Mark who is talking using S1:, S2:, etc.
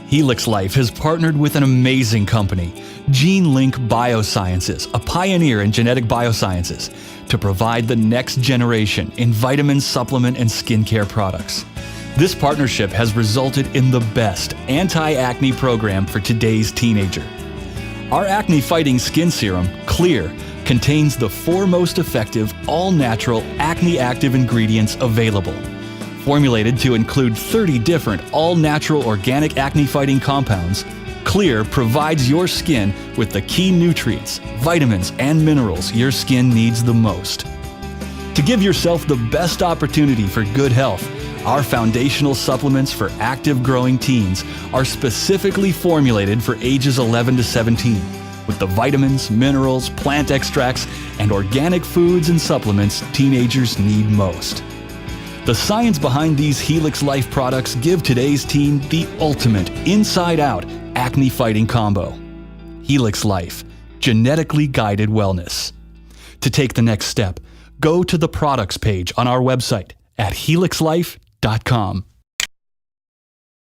S1: Helix Life has partnered with an amazing company, GeneLink Biosciences, a pioneer in genetic biosciences, to provide the next generation in vitamin, supplement, and skincare products. This partnership has resulted in the best anti-acne program for today's teenager. Our acne-fighting skin serum, Clear, contains the 4 most effective, all-natural acne-active ingredients available. Formulated to include 30 different all-natural organic acne-fighting compounds, Clear provides your skin with the key nutrients, vitamins, and minerals your skin needs the most. To give yourself the best opportunity for good health, our foundational supplements for active growing teens are specifically formulated for ages 11 to 17, with the vitamins, minerals, plant extracts, and organic foods and supplements teenagers need most. The science behind these Helix Life products give today's teen the ultimate inside-out acne-fighting combo. Helix Life, genetically guided wellness. To take the next step, go to the products page on our website at helixlife.com.